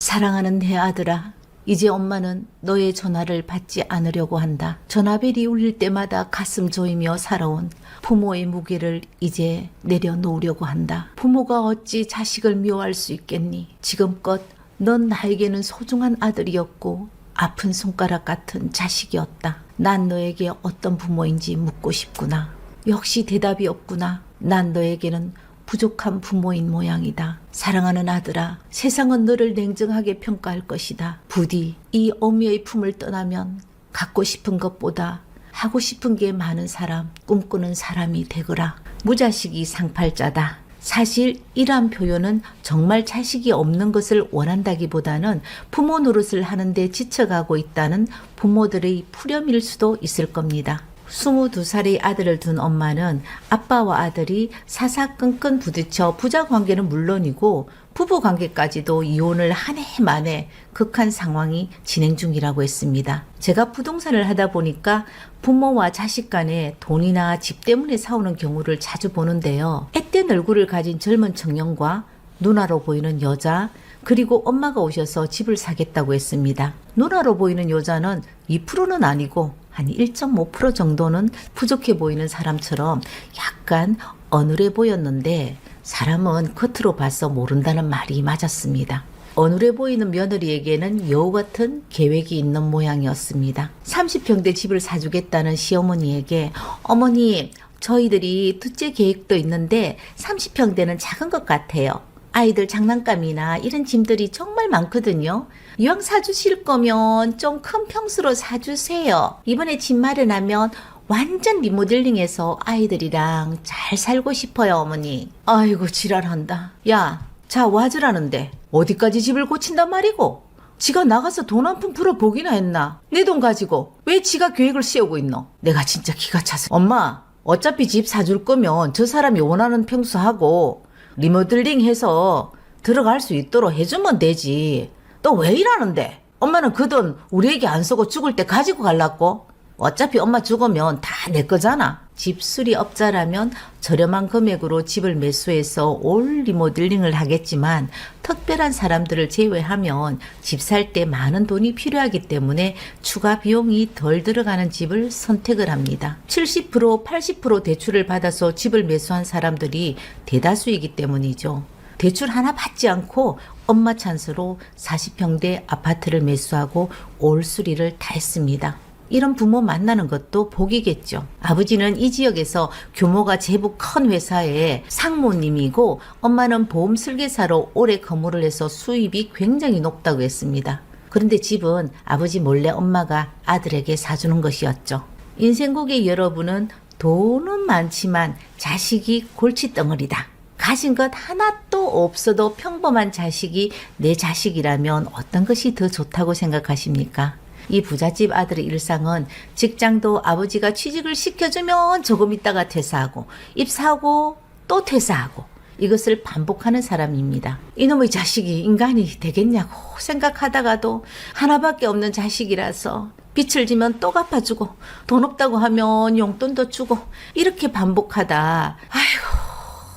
사랑하는 내 아들아, 이제 엄마는 너의 전화를 받지 않으려고 한다. 전화벨이 울릴 때마다 가슴 조이며 살아온 부모의 무게를 이제 내려놓으려고 한다. 부모가 어찌 자식을 미워할 수 있겠니? 지금껏 넌 나에게는 소중한 아들이었고 아픈 손가락 같은 자식이었다. 난 너에게 어떤 부모인지 묻고 싶구나. 역시 대답이 없구나. 난 너에게는 부족한 부모인 모양이다. 사랑하는 아들아, 세상은 너를 냉정하게 평가할 것이다. 부디 이 어미의 품을 떠나면 갖고 싶은 것보다 하고 싶은 게 많은 사람, 꿈꾸는 사람이 되거라. 무자식이 상팔자다. 사실 이러한 표현은 정말 자식이 없는 것을 원한다기보다는 부모 노릇을 하는데 지쳐가고 있다는 부모들의 풀염일 수도 있을 겁니다. 22살의 아들을 둔 엄마는 아빠와 아들이 사사건건 부딪혀 부자 관계는 물론이고 부부 관계까지도 이혼을 한 해 만에 극한 상황이 진행 중이라고 했습니다. 제가 부동산을 하다 보니까 부모와 자식 간에 돈이나 집 때문에 싸우는 경우를 자주 보는데요. 앳된 얼굴을 가진 젊은 청년과 누나로 보이는 여자, 그리고 엄마가 오셔서 집을 사겠다고 했습니다. 누나로 보이는 여자는 2%는 아니고 한 1.5% 정도는 부족해 보이는 사람처럼 약간 어눌해 보였는데 사람은 겉으로 봐서 모른다는 말이 맞았습니다. 어눌해 보이는 며느리에게는 여우 같은 계획이 있는 모양이었습니다. 30평대 집을 사주겠다는 시어머니에게 어머니, 저희들이 둘째 계획도 있는데 30평대는 작은 것 같아요. 아이들 장난감이나 이런 짐들이 정말 많거든요. 이왕 사주실 거면 좀 큰 평수로 사주세요. 이번에 집 마련하면 완전 리모델링해서 아이들이랑 잘 살고 싶어요, 어머니. 아이고 지랄한다. 야, 자 와주라는데 어디까지 집을 고친단 말이고? 지가 나가서 돈 한 푼 풀어보기나 했나? 내 돈 가지고 왜 지가 계획을 세우고 있노? 내가 진짜 기가 차서. 엄마, 어차피 집 사줄 거면 저 사람이 원하는 평수하고 리모델링 해서 들어갈 수 있도록 해주면 되지. 너 왜 이러는데? 엄마는 그 돈 우리에게 안 쓰고 죽을 때 가지고 갈라고? 어차피 엄마 죽으면 다 내 거잖아. 집수리업자라면 저렴한 금액으로 집을 매수해서 올 리모델링을 하겠지만 특별한 사람들을 제외하면 집 살 때 많은 돈이 필요하기 때문에 추가 비용이 덜 들어가는 집을 선택을 합니다. 70%, 80% 대출을 받아서 집을 매수한 사람들이 대다수이기 때문이죠. 대출 하나 받지 않고 엄마 찬스로 40평대 아파트를 매수하고 올 수리를 다 했습니다. 이런 부모 만나는 것도 복이겠죠. 아버지는 이 지역에서 규모가 제법 큰 회사의 상무님이고 엄마는 보험 설계사로 오래 근무를 해서 수입이 굉장히 높다고 했습니다. 그런데 집은 아버지 몰래 엄마가 아들에게 사주는 것이었죠. 인생고의 여러분은 돈은 많지만 자식이 골칫덩어리다. 가진 것 하나도 없어도 평범한 자식이 내 자식이라면 어떤 것이 더 좋다고 생각하십니까? 이 부잣집 아들의 일상은 직장도 아버지가 취직을 시켜주면 조금 있다가 퇴사하고 입사하고 또 퇴사하고 이것을 반복하는 사람입니다. 이놈의 자식이 인간이 되겠냐고 생각하다가도 하나밖에 없는 자식이라서 빚을 지면 또 갚아주고 돈 없다고 하면 용돈도 주고 이렇게 반복하다 아이고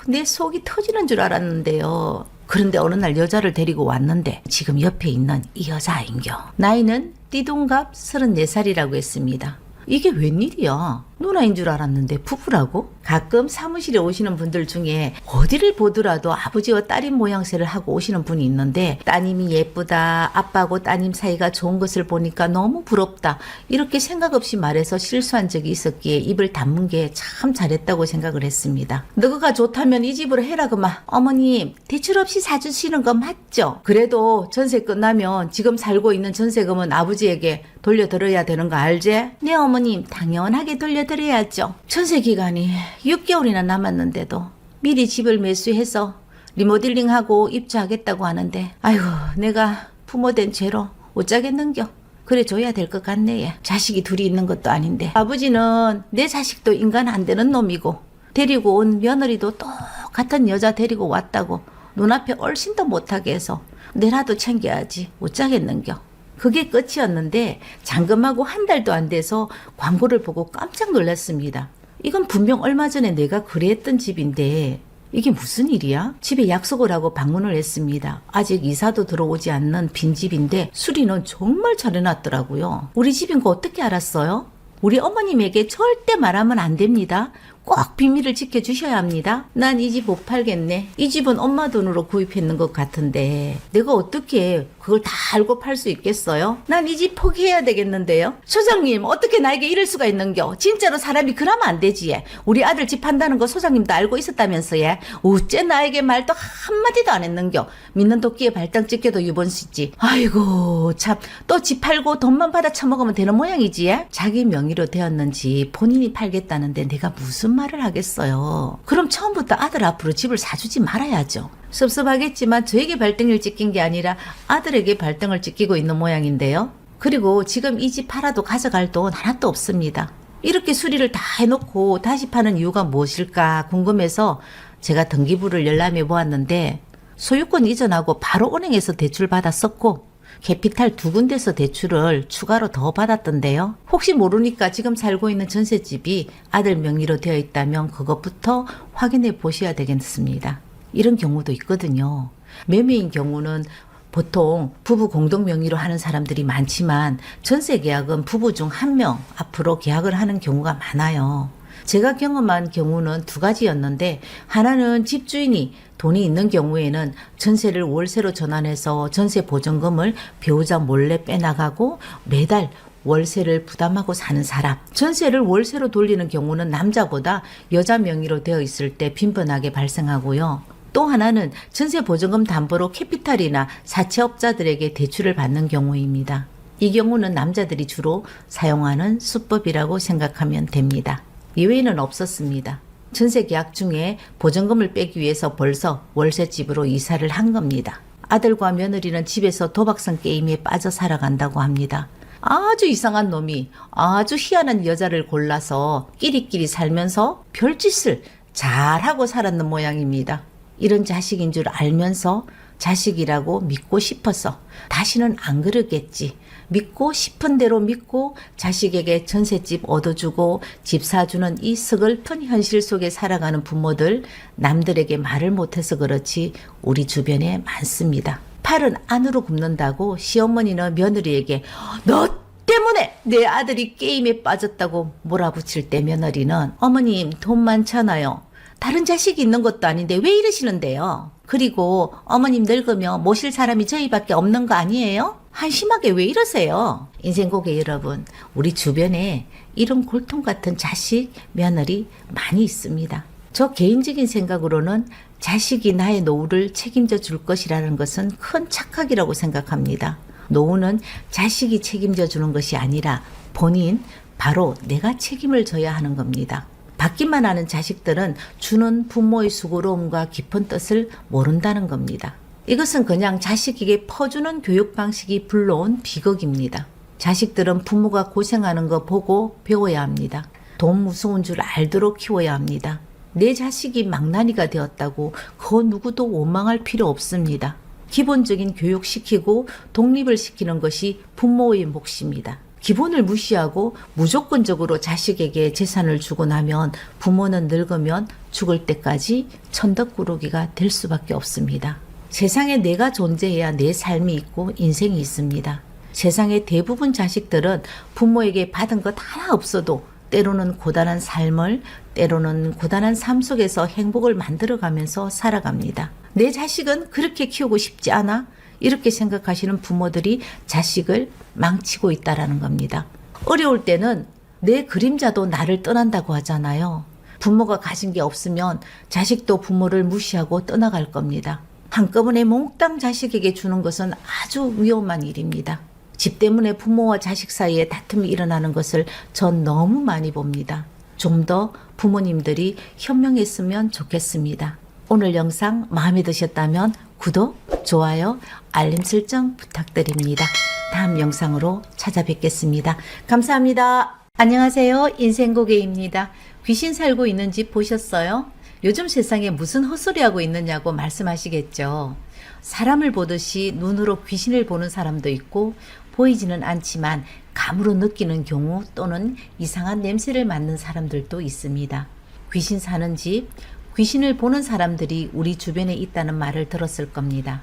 내 속이 터지는 줄 알았는데요. 그런데 어느 날 여자를 데리고 왔는데 지금 옆에 있는 이 여자인겨. 나이는 띠동갑 34살이라고 했습니다. 이게 웬일이야? 누나인 줄 알았는데 부부라고? 가끔 사무실에 오시는 분들 중에 어디를 보더라도 아버지와 딸인 모양새를 하고 오시는 분이 있는데 따님이 예쁘다, 아빠하고 따님 사이가 좋은 것을 보니까 너무 부럽다 이렇게 생각 없이 말해서 실수한 적이 있었기에 입을 다문 게 참 잘했다고 생각을 했습니다. 너가 좋다면 이 집으로 해라 그만. 어머님 대출 없이 사주시는 거 맞죠? 그래도 전세 끝나면 지금 살고 있는 전세금은 아버지에게 돌려드려야 되는 거 알지? 네 어머님 당연하게 돌려드려야죠. 전세 기간이 6개월이나 남았는데도 미리 집을 매수해서 리모델링하고 입주하겠다고 하는데 아이고 내가 부모된 죄로 어쩌겠는겨. 그래 줘야 될 것 같네. 얘. 자식이 둘이 있는 것도 아닌데 아버지는 내 자식도 인간 안 되는 놈이고 데리고 온 며느리도 똑같은 여자 데리고 왔다고 눈앞에 얼씬도 못하게 해서 내라도 챙겨야지 어쩌겠는겨. 그게 끝이었는데 잔금하고 한 달도 안 돼서 광고를 보고 깜짝 놀랐습니다. 이건 분명 얼마 전에 내가 거래했던 집인데 이게 무슨 일이야? 집에 약속을 하고 방문을 했습니다. 아직 이사도 들어오지 않는 빈집인데 수리는 정말 잘 해놨더라고요. 우리 집인 거 어떻게 알았어요? 우리 어머님에게 절대 말하면 안 됩니다. 꼭 비밀을 지켜주셔야 합니다. 난 이 집 못 팔겠네. 이 집은 엄마 돈으로 구입했는 것 같은데 내가 어떻게 그걸 다 알고 팔 수 있겠어요? 난 이 집 포기해야 되겠는데요. 소장님, 어떻게 나에게 이럴 수가 있는겨? 진짜로 사람이 그러면 안 되지. 우리 아들 집 판다는 거 소장님도 알고 있었다면서. 어째 나에게 말도 한마디도 안 했는겨? 믿는 도끼에 발등 찍혀도 유본시지. 아이고 참, 또 집 팔고 돈만 받아 처먹으면 되는 모양이지. 자기 명의로 되었는지 본인이 팔겠다는데 내가 무슨 말을 하겠어요. 그럼 처음부터 아들 앞으로 집을 사주지 말아야죠. 섭섭하겠지만 저에게 발등을 찍힌 게 아니라 아들에게 발등을 찍히고 있는 모양인데요. 그리고 지금 이 집 팔아도 가져갈 돈 하나도 없습니다. 이렇게 수리를 다 해놓고 다시 파는 이유가 무엇일까 궁금해서 제가 등기부를 열람해 보았는데 소유권 이전하고 바로 은행에서 대출 받았었고 캐피탈 2군데서 대출을 추가로 더 받았던데요. 혹시 모르니까 지금 살고 있는 전셋집이 아들 명의로 되어 있다면 그것부터 확인해 보셔야 되겠습니다. 이런 경우도 있거든요. 매매인 경우는 보통 부부 공동 명의로 하는 사람들이 많지만 전세 계약은 부부 중 한 명 앞으로 계약을 하는 경우가 많아요. 제가 경험한 경우는 2가지였는데 하나는 집주인이 돈이 있는 경우에는 전세를 월세로 전환해서 전세 보증금을 배우자 몰래 빼나가고 매달 월세를 부담하고 사는 사람. 전세를 월세로 돌리는 경우는 남자보다 여자 명의로 되어 있을 때 빈번하게 발생하고요. 또 하나는 전세 보증금 담보로 캐피탈이나 사채업자들에게 대출을 받는 경우입니다. 이 경우는 남자들이 주로 사용하는 수법이라고 생각하면 됩니다. 예외는 없었습니다. 전세 계약 중에 보증금을 빼기 위해서 벌써 월세집으로 이사를 한 겁니다. 아들과 며느리는 집에서 도박성 게임에 빠져 살아간다고 합니다. 아주 이상한 놈이 아주 희한한 여자를 골라서 끼리끼리 살면서 별짓을 잘하고 살았는 모양입니다. 이런 자식인 줄 알면서 자식이라고 믿고 싶어서 다시는 안 그러겠지. 믿고 싶은 대로 믿고 자식에게 전셋집 얻어주고 집 사주는 이 서글픈 현실 속에 살아가는 부모들, 남들에게 말을 못해서 그렇지 우리 주변에 많습니다. 팔은 안으로 굽는다고 시어머니는 며느리에게 너 때문에 내 아들이 게임에 빠졌다고 몰아붙일 때 며느리는 어머님 돈 많잖아요. 다른 자식이 있는 것도 아닌데 왜 이러시는데요? 그리고 어머님 늙으면 모실 사람이 저희밖에 없는 거 아니에요? 한심하게 왜 이러세요? 인생 고객 여러분, 우리 주변에 이런 골통 같은 자식, 며느리 많이 있습니다. 저 개인적인 생각으로는 자식이 나의 노후를 책임져 줄 것이라는 것은 큰 착각이라고 생각합니다. 노후는 자식이 책임져 주는 것이 아니라 본인, 바로 내가 책임을 져야 하는 겁니다. 받기만 하는 자식들은 주는 부모의 수고로움과 깊은 뜻을 모른다는 겁니다. 이것은 그냥 자식에게 퍼주는 교육 방식이 불러온 비극입니다. 자식들은 부모가 고생하는 거 보고 배워야 합니다. 돈 무서운 줄 알도록 키워야 합니다. 내 자식이 망나니가 되었다고 그 누구도 원망할 필요 없습니다. 기본적인 교육시키고 독립을 시키는 것이 부모의 몫입니다. 기본을 무시하고 무조건적으로 자식에게 재산을 주고 나면 부모는 늙으면 죽을 때까지 천덕꾸러기가 될 수밖에 없습니다. 세상에 내가 존재해야 내 삶이 있고 인생이 있습니다. 세상의 대부분 자식들은 부모에게 받은 것 하나 없어도 때로는 고단한 삶을, 때로는 고단한 삶 속에서 행복을 만들어가면서 살아갑니다. 내 자식은 그렇게 키우고 싶지 않아? 이렇게 생각하시는 부모들이 자식을 망치고 있다라는 겁니다. 어려울 때는 내 그림자도 나를 떠난다고 하잖아요. 부모가 가진 게 없으면 자식도 부모를 무시하고 떠나갈 겁니다. 한꺼번에 몽땅 자식에게 주는 것은 아주 위험한 일입니다. 집 때문에 부모와 자식 사이에 다툼이 일어나는 것을 전 너무 많이 봅니다. 좀 더 부모님들이 현명했으면 좋겠습니다. 오늘 영상 마음에 드셨다면 구독, 좋아요, 알림 설정 부탁드립니다. 다음 영상으로 찾아뵙겠습니다. 감사합니다. 안녕하세요. 인생고개입니다. 귀신 살고 있는 집 보셨어요? 요즘 세상에 무슨 헛소리하고 있느냐고 말씀하시겠죠. 사람을 보듯이 눈으로 귀신을 보는 사람도 있고 보이지는 않지만 감으로 느끼는 경우 또는 이상한 냄새를 맡는 사람들도 있습니다. 귀신 사는 집, 귀신을 보는 사람들이 우리 주변에 있다는 말을 들었을 겁니다.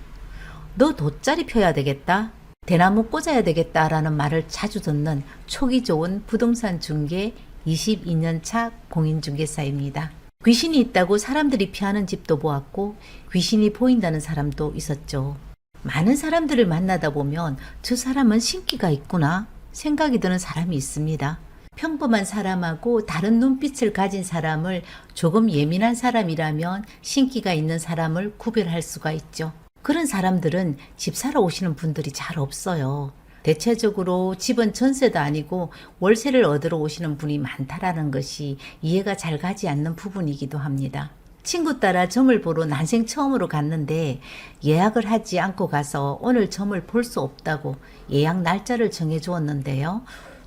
너 돗자리 펴야 되겠다. 대나무 꽂아야 되겠다라는 말을 자주 듣는 초기 좋은 부동산 중개 22년 차 공인중개사입니다. 귀신이 있다고 사람들이 피하는 집도 보았고 귀신이 보인다는 사람도 있었죠. 많은 사람들을 만나다 보면 저 사람은 신기가 있구나 생각이 드는 사람이 있습니다. 평범한 사람하고 다른 눈빛을 가진 사람을 조금 예민한 사람이라면 신기가 있는 사람을 구별할 수가 있죠. 그런 사람들은 집 사러 오시는 분들이 잘 없어요. 대체적으로 집은 전세도 아니고 월세를 얻으러 오시는 분이 많다라는 것이 이해가 잘 가지 않는 부분이기도 합니다. 친구 따라 점을 보러 난생 처음으로 갔는데 예약을 하지 않고 가서 오늘 점을 볼 수 없다고 예약 날짜를 정해 주었는데요.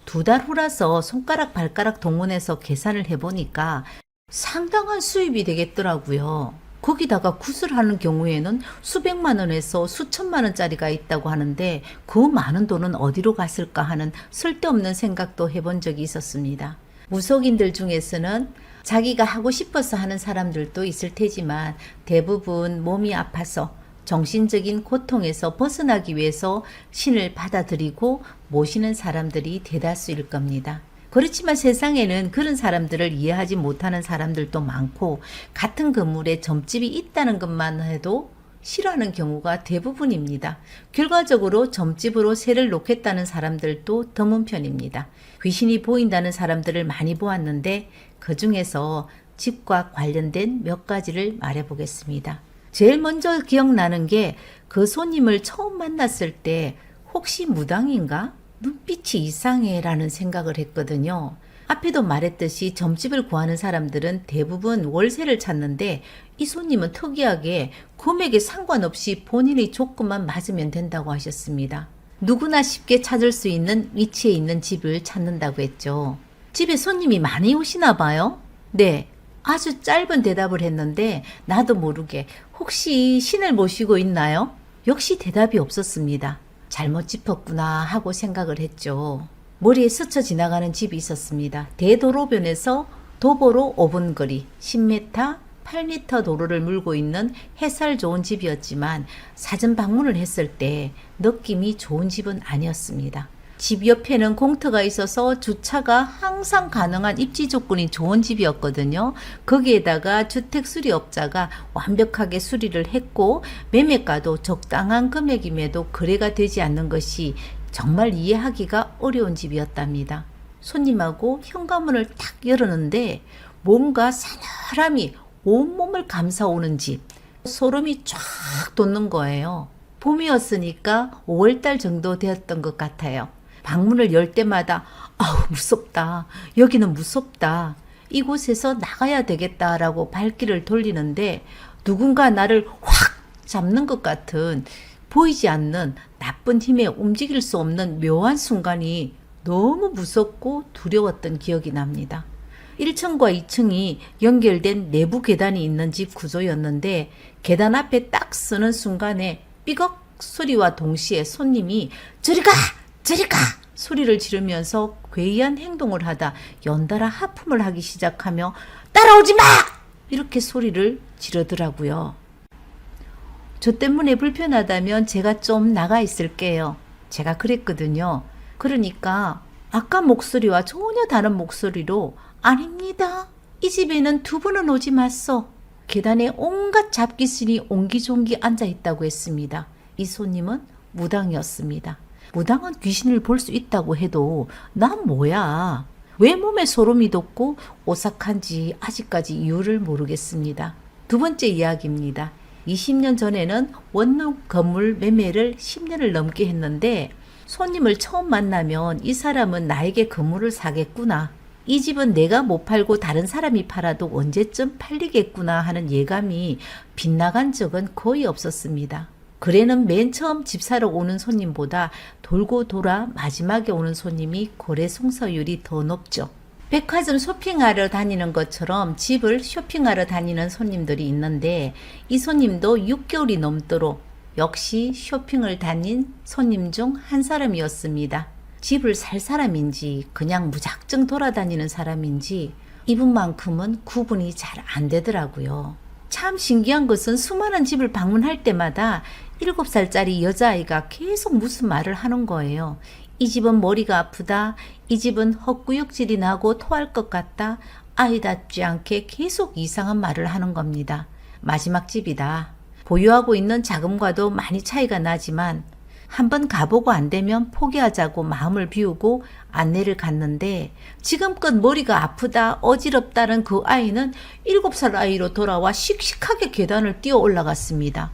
2달 후라서 손가락 발가락 동원해서 계산을 해보니까 상당한 수입이 되겠더라고요. 거기다가 구슬하는 경우에는 수백만 원에서 수천만 원짜리가 있다고 하는데 그 많은 돈은 어디로 갔을까 하는 쓸데없는 생각도 해본 적이 있었습니다. 무속인들 중에서는 자기가 하고 싶어서 하는 사람들도 있을 테지만 대부분 몸이 아파서 정신적인 고통에서 벗어나기 위해서 신을 받아들이고 모시는 사람들이 대다수일 겁니다. 그렇지만 세상에는 그런 사람들을 이해하지 못하는 사람들도 많고 같은 건물에 점집이 있다는 것만 해도 싫어하는 경우가 대부분입니다. 결과적으로 점집으로 세를 놓겠다는 사람들도 드문 편입니다. 귀신이 보인다는 사람들을 많이 보았는데 그 중에서 집과 관련된 몇 가지를 말해 보겠습니다. 제일 먼저 기억나는 게 그 손님을 처음 만났을 때 혹시 무당인가? 눈빛이 이상해 라는 생각을 했거든요. 앞에도 말했듯이 점집을 구하는 사람들은 대부분 월세를 찾는데 이 손님은 특이하게 금액에 상관없이 본인의 조건만 맞으면 된다고 하셨습니다. 누구나 쉽게 찾을 수 있는 위치에 있는 집을 찾는다고 했죠. 집에 손님이 많이 오시나 봐요? 네. 아주 짧은 대답을 했는데 나도 모르게 혹시 신을 모시고 있나요? 역시 대답이 없었습니다. 잘못 짚었구나 하고 생각을 했죠. 머리에 스쳐 지나가는 집이 있었습니다. 대도로변에서 도보로 5분 거리 10m, 8m 도로를 물고 있는 해살 좋은 집이었지만 사전 방문을 했을 때 느낌이 좋은 집은 아니었습니다. 집 옆에는 공터가 있어서 주차가 항상 가능한 입지 조건이 좋은 집이었거든요. 거기에다가 주택수리업자가 완벽하게 수리를 했고 매매가도 적당한 금액임에도 거래가 되지 않는 것이 정말 이해하기가 어려운 집이었답니다. 손님하고 현관문을 탁 열었는데 뭔가 사람이 온몸을 감싸오는 집. 소름이 쫙 돋는 거예요. 봄이었으니까 5월달 정도 되었던 것 같아요. 방문을 열 때마다 아우 무섭다. 여기는 무섭다. 이곳에서 나가야 되겠다라고 발길을 돌리는데 누군가 나를 확 잡는 것 같은 보이지 않는 나쁜 힘에 움직일 수 없는 묘한 순간이 너무 무섭고 두려웠던 기억이 납니다. 1층과 2층이 연결된 내부 계단이 있는 집 구조였는데 계단 앞에 딱 서는 순간에 삐걱 소리와 동시에 손님이 저리 가! 저리 가! 소리를 지르면서 괴이한 행동을 하다 연달아 하품을 하기 시작하며 따라오지 마! 이렇게 소리를 지르더라고요. 저 때문에 불편하다면 제가 좀 나가 있을게요. 제가 그랬거든요. 그러니까 아까 목소리와 전혀 다른 목소리로 아닙니다. 이 집에는 두 분은 오지 마소. 계단에 온갖 잡기신이 옹기종기 앉아있다고 했습니다. 이 손님은 무당이었습니다. 무당은 귀신을 볼 수 있다고 해도 난 뭐야? 왜 몸에 소름이 돋고 오싹한지 아직까지 이유를 모르겠습니다. 두 번째 이야기입니다. 20년 전에는 원룸 건물 매매를 10년을 넘게 했는데 손님을 처음 만나면 이 사람은 나에게 건물을 사겠구나. 이 집은 내가 못 팔고 다른 사람이 팔아도 언제쯤 팔리겠구나 하는 예감이 빗나간 적은 거의 없었습니다. 거래는 맨 처음 집 사러 오는 손님보다 돌고 돌아 마지막에 오는 손님이 거래 성사율이 더 높죠. 백화점 쇼핑하러 다니는 것처럼 집을 쇼핑하러 다니는 손님들이 있는데 이 손님도 6개월이 넘도록 역시 쇼핑을 다닌 손님 중 한 사람이었습니다. 집을 살 사람인지 그냥 무작정 돌아다니는 사람인지 이분만큼은 구분이 잘 안 되더라고요. 참 신기한 것은 수많은 집을 방문할 때마다 7살짜리 여자아이가 계속 무슨 말을 하는 거예요. 이 집은 머리가 아프다. 이 집은 헛구역질이 나고 토할 것 같다. 아이답지 않게 계속 이상한 말을 하는 겁니다. 마지막 집이다. 보유하고 있는 자금과도 많이 차이가 나지만 한번 가보고 안 되면 포기하자고 마음을 비우고 안내를 갔는데 지금껏 머리가 아프다 어지럽다는 그 아이는 7살 아이로 돌아와 씩씩하게 계단을 뛰어 올라갔습니다.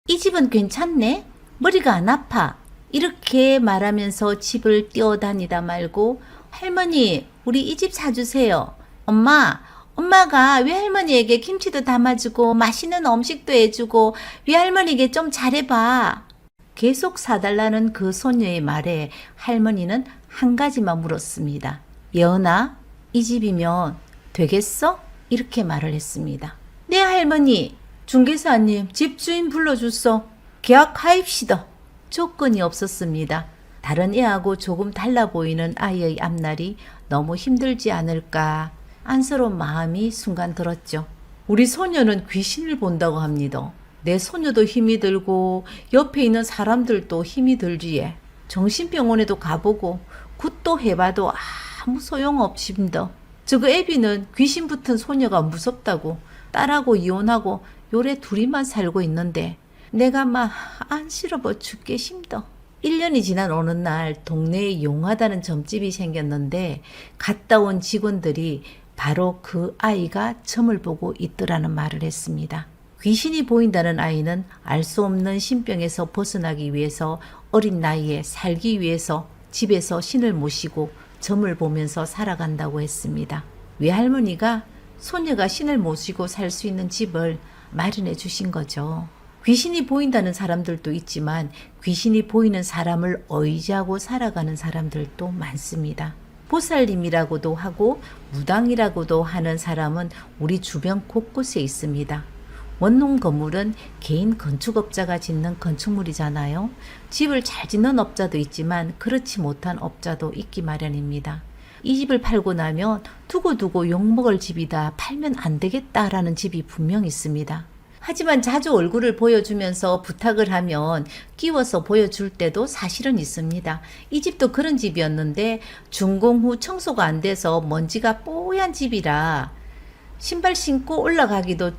이 집은 괜찮네? 머리가 안 아파. 이렇게 말하면서 집을 뛰어다니다 말고 할머니 우리 이 집 사주세요. 엄마가 외할머니에게 김치도 담아주고 맛있는 음식도 해주고 외할머니에게 좀 잘해봐. 계속 사달라는 그 소녀의 말에 할머니는 한 가지만 물었습니다. 예은아, 이 집이면 되겠어? 이렇게 말을 했습니다. 네 할머니, 중개사님 집주인 불러줬어. 계약하입시다. 조건이 없었습니다. 다른 애하고 조금 달라 보이는 아이의 앞날이 너무 힘들지 않을까 안쓰러운 마음이 순간 들었죠. 우리 소녀는 귀신을 본다고 합니다. 내 소녀도 힘이 들고 옆에 있는 사람들도 힘이 들지에 정신병원에도 가보고 굿도 해봐도 아무 소용없습니다. 저그 애비는 귀신 붙은 소녀가 무섭다고 딸하고 이혼하고 요래 둘이만 살고 있는데 내가 막 안쓰러워 죽게 힘들어. 1년이 지난 어느 날 동네에 용하다는 점집이 생겼는데 갔다 온 직원들이 바로 그 아이가 점을 보고 있더라는 말을 했습니다. 귀신이 보인다는 아이는 알 수 없는 신병에서 벗어나기 위해서 어린 나이에 살기 위해서 집에서 신을 모시고 점을 보면서 살아간다고 했습니다. 외할머니가 소녀가 신을 모시고 살 수 있는 집을 마련해 주신 거죠. 귀신이 보인다는 사람들도 있지만 귀신이 보이는 사람을 의지하고 살아가는 사람들도 많습니다. 보살님이라고도 하고 무당이라고도 하는 사람은 우리 주변 곳곳에 있습니다. 원룸 건물은 개인 건축업자가 짓는 건축물이잖아요. 집을 잘 짓는 업자도 있지만 그렇지 못한 업자도 있기 마련입니다. 이 집을 팔고 나면 두고두고 욕먹을 집이다. 팔면 안 되겠다라는 집이 분명 있습니다. 하지만 자주 얼굴을 보여주면서 부탁을 하면 끼워서 보여줄 때도 사실은 있습니다. 이 집도 그런 집이었는데 준공 후 청소가 안 돼서 먼지가 뽀얀 집이라 신발 신고 올라가기도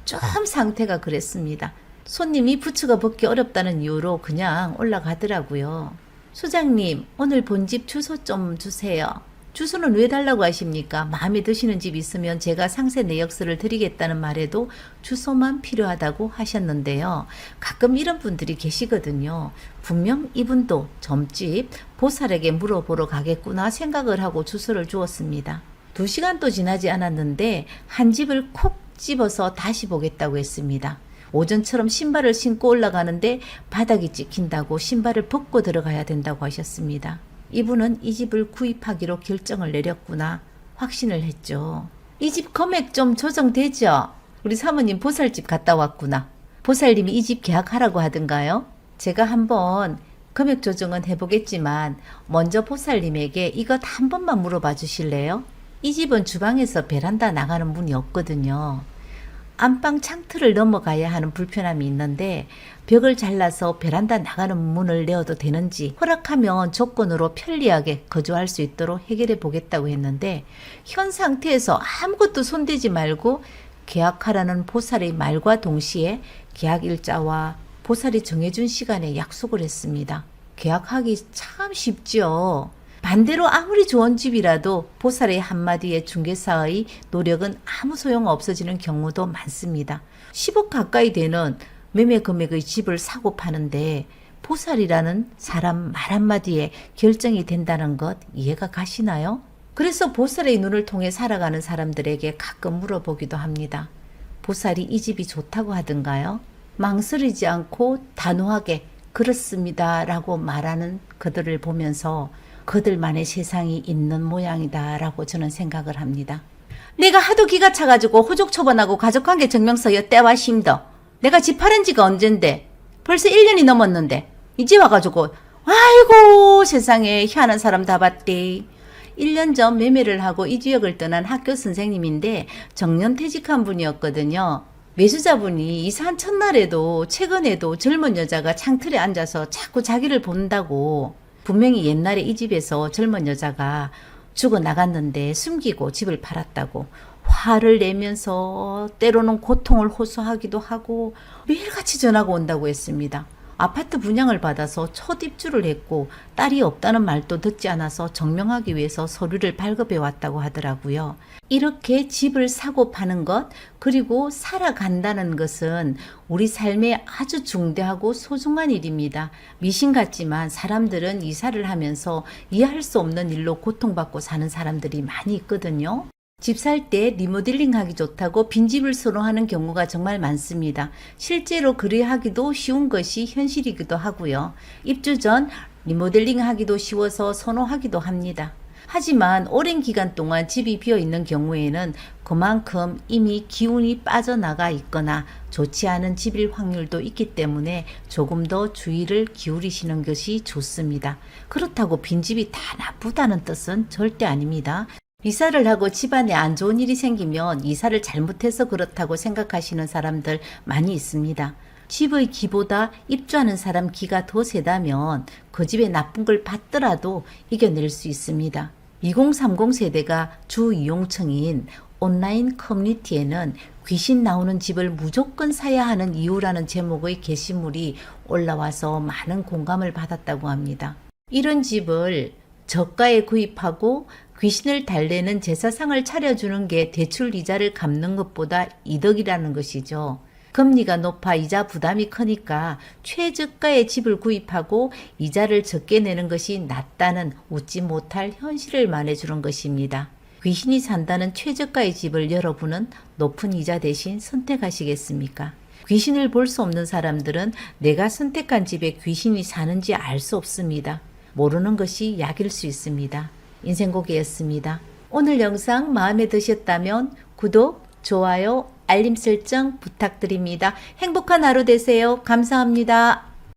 좀 상태가 그랬습니다. 손님이 부츠가 벗기 어렵다는 이유로 그냥 올라가더라고요. 소장님, 오늘 본 집 주소 좀 주세요. 주소는 왜 달라고 하십니까? 마음에 드시는 집 있으면 제가 상세 내역서를 드리겠다는 말에도 주소만 필요하다고 하셨는데요. 가끔 이런 분들이 계시거든요. 분명 이분도 점집 보살에게 물어보러 가겠구나 생각을 하고 주소를 주었습니다. 2시간도 지나지 않았는데 한 집을 콕 집어서 다시 보겠다고 했습니다. 오전처럼 신발을 신고 올라가는데 바닥이 찍힌다고 신발을 벗고 들어가야 된다고 하셨습니다. 이분은 이 집을 구입하기로 결정을 내렸구나 확신을 했죠. 이 집 금액 좀 조정되죠? 우리 사모님 보살집 갔다 왔구나. 보살님이 이 집 계약하라고 하던가요? 제가 한번 금액 조정은 해보겠지만 먼저 보살님에게 이것 한 번만 물어봐 주실래요? 이 집은 주방에서 베란다 나가는 문이 없거든요. 안방 창틀을 넘어가야 하는 불편함이 있는데 벽을 잘라서 베란다 나가는 문을 내어도 되는지 허락하면 조건으로 편리하게 거주할 수 있도록 해결해 보겠다고 했는데 현 상태에서 아무것도 손대지 말고 계약하라는 보살의 말과 동시에 계약일자와 보살이 정해준 시간에 약속을 했습니다. 계약하기 참 쉽죠. 반대로 아무리 좋은 집이라도 보살의 한마디에 중개사의 노력은 아무 소용 없어지는 경우도 많습니다. 10억 가까이 되는 매매 금액의 집을 사고 파는데 보살이라는 사람 말 한마디에 결정이 된다는 것 이해가 가시나요? 그래서 보살의 눈을 통해 살아가는 사람들에게 가끔 물어보기도 합니다. 보살이 이 집이 좋다고 하던가요? 망설이지 않고 단호하게 그렇습니다 라고 말하는 그들을 보면서 그들만의 세상이 있는 모양이다 라고 저는 생각을 합니다. 내가 하도 기가 차가지고 호적 처분하고 가족관계 증명서 떼와 심더. 내가 집 팔은 지가 언젠데 벌써 1년이 넘었는데 이제 와가지고 아이고 세상에 희한한 사람 다 봤대. 1년 전 매매를 하고 이 지역을 떠난 학교 선생님인데 정년퇴직한 분이었거든요. 매수자분이 이사한 첫날에도 최근에도 젊은 여자가 창틀에 앉아서 자꾸 자기를 본다고, 분명히 옛날에 이 집에서 젊은 여자가 죽어나갔는데 숨기고 집을 팔았다고 화를 내면서 때로는 고통을 호소하기도 하고 매일같이 전화가 온다고 했습니다. 아파트 분양을 받아서 첫 입주를 했고 딸이 없다는 말도 듣지 않아서 증명하기 위해서 서류를 발급해 왔다고 하더라고요. 이렇게 집을 사고 파는 것, 그리고 살아간다는 것은 우리 삶에 아주 중대하고 소중한 일입니다. 미신 같지만 사람들은 이사를 하면서 이해할 수 없는 일로 고통받고 사는 사람들이 많이 있거든요. 집 살 때 리모델링 하기 좋다고 빈집을 선호하는 경우가 정말 많습니다. 실제로 그리하기도 쉬운 것이 현실이기도 하고요. 입주 전 리모델링 하기도 쉬워서 선호하기도 합니다. 하지만 오랜 기간 동안 집이 비어 있는 경우에는 그만큼 이미 기운이 빠져나가 있거나 좋지 않은 집일 확률도 있기 때문에 조금 더 주의를 기울이시는 것이 좋습니다. 그렇다고 빈집이 다 나쁘다는 뜻은 절대 아닙니다. 이사를 하고 집안에 안 좋은 일이 생기면 이사를 잘못해서 그렇다고 생각하시는 사람들 많이 있습니다. 집의 기보다 입주하는 사람 기가 더 세다면 그 집에 나쁜 걸 받더라도 이겨낼 수 있습니다. 2030 세대가 주 이용층인 온라인 커뮤니티에는 귀신 나오는 집을 무조건 사야 하는 이유라는 제목의 게시물이 올라와서 많은 공감을 받았다고 합니다. 이런 집을 저가에 구입하고 귀신을 달래는 제사상을 차려주는 게 대출 이자를 갚는 것보다 이득이라는 것이죠. 금리가 높아 이자 부담이 크니까 최저가의 집을 구입하고 이자를 적게 내는 것이 낫다는 웃지 못할 현실을 말해주는 것입니다. 귀신이 산다는 최저가의 집을 여러분은 높은 이자 대신 선택하시겠습니까? 귀신을 볼 수 없는 사람들은 내가 선택한 집에 귀신이 사는지 알 수 없습니다. 모르는 것이 약일 수 있습니다. 인생고기였습니다. 오늘 영상 마음에 드셨다면 구독, 좋아요, 알림 설정 부탁드립니다. 행복한 하루 되세요. 감사합니다.